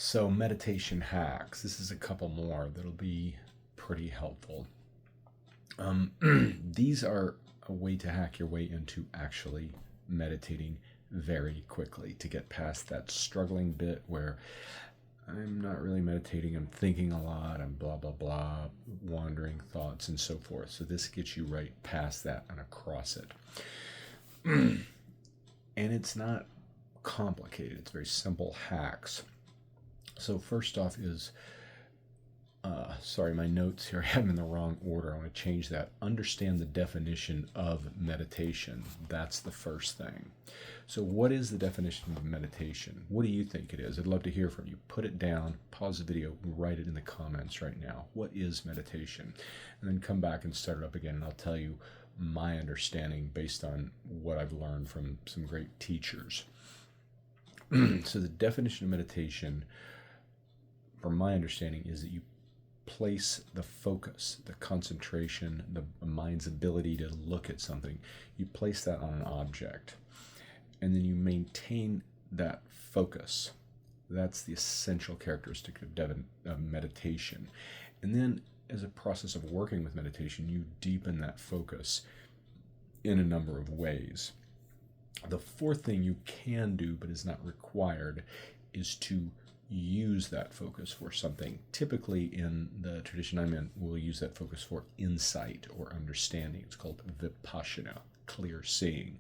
So meditation hacks. This is a couple more that'll be pretty helpful. These are a way to hack your way into actually meditating very quickly, to get past that struggling bit where I'm not really meditating, I'm thinking a lot, I'm blah, blah, blah, wandering thoughts and so forth. So this gets you right past that and across it. And it's not complicated, it's very simple hacks. So first off is, sorry, my notes here, I have them in the wrong order. I want to change that. Understand the definition of meditation. That's the first thing. So what is the definition of meditation? What do you think it is? I'd love to hear from you. Put it down, pause the video, write it in the comments right now. What is meditation? And then come back and start it up again, and I'll tell you my understanding based on what I've learned from some great teachers. So the definition of meditation, from my understanding, is that you place the focus, the concentration, the mind's ability to look at something, you place that on an object, and then you maintain that focus. That's the essential characteristic of meditation. And then as a process of working with meditation, you deepen that focus in a number of ways. The fourth thing you can do, but is not required, is to use that focus for something. Typically in the tradition I'm in, we'll use that focus for insight or understanding. It's called vipassana, clear seeing.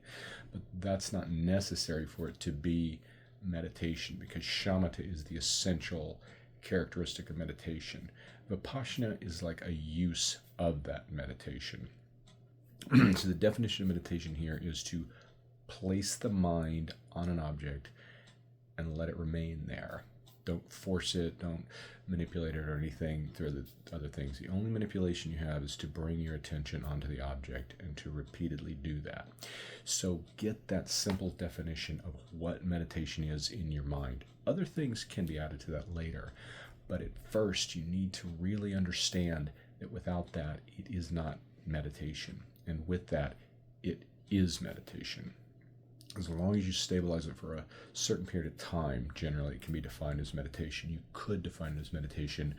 But that's not necessary for it to be meditation, because shamatha is the essential characteristic of meditation. Vipassana is like a use of that meditation. So the definition of meditation here is to place the mind on an object and let it remain there. Don't force it, don't manipulate it or anything through the other things. The only manipulation you have is to bring your attention onto the object and to repeatedly do that. So get that simple definition of what meditation is in your mind. Other things can be added to that later, but at first you need to really understand that without that, it is not meditation. And with that, it is meditation. As long as you stabilize it for a certain period of time, generally it can be defined as meditation. You could define it as meditation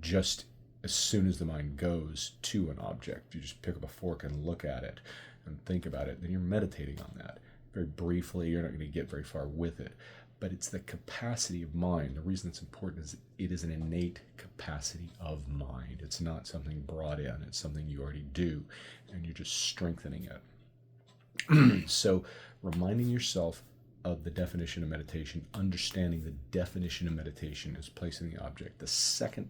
just as soon as the mind goes to an object. You just pick up a fork and look at it and think about it, then you're meditating on that. Very briefly, you're not going to get very far with it, but it's the capacity of mind. The reason it's important is it is an innate capacity of mind. It's not something brought in, it's something you already do, and you're just strengthening it. So reminding yourself of the definition of meditation, understanding the definition of meditation is placing the object. The second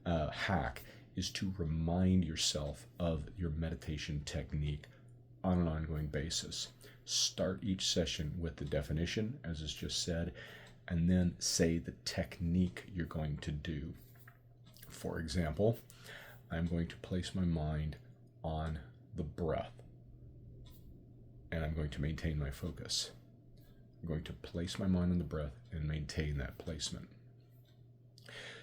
hack is to remind yourself of your meditation technique on an ongoing basis. Start each session with the definition, as is just said, and then say the technique you're going to do. For example, I'm going to place my mind on the breath, and I'm going to maintain my focus. I'm going to place my mind on the breath and maintain that placement.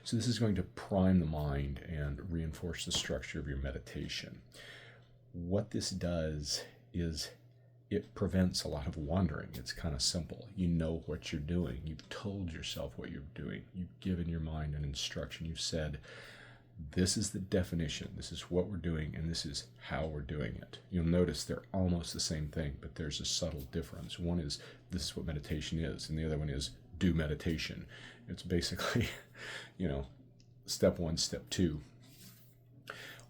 So this is going to prime the mind and reinforce the structure of your meditation. What this does is it prevents a lot of wandering. It's kind of simple. You know what you're doing. You've told yourself what you're doing. You've given your mind an instruction. You've said, this is the definition, this is what we're doing, and this is how we're doing it. You'll notice they're almost the same thing, but there's a subtle difference. One is, this is what meditation is, and the other one is, do meditation. It's basically, step one, step two.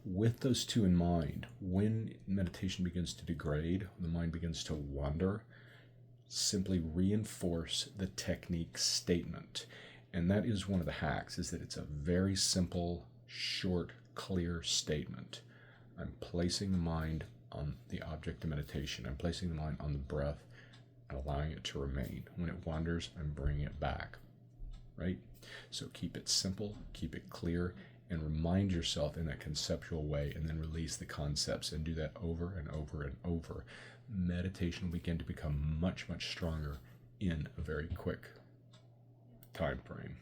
With those two in mind, when meditation begins to degrade, when the mind begins to wander, simply reinforce the technique statement. And that is one of the hacks, is that it's a very simple, short, clear statement. I'm placing the mind on the object of meditation. I'm placing the mind on the breath and allowing it to remain. When it wanders, I'm bringing it back, right? So keep it simple, keep it clear, and remind yourself in that conceptual way, and then release the concepts and do that over and over and over. Meditation will begin to become much, much stronger in a very quick time frame.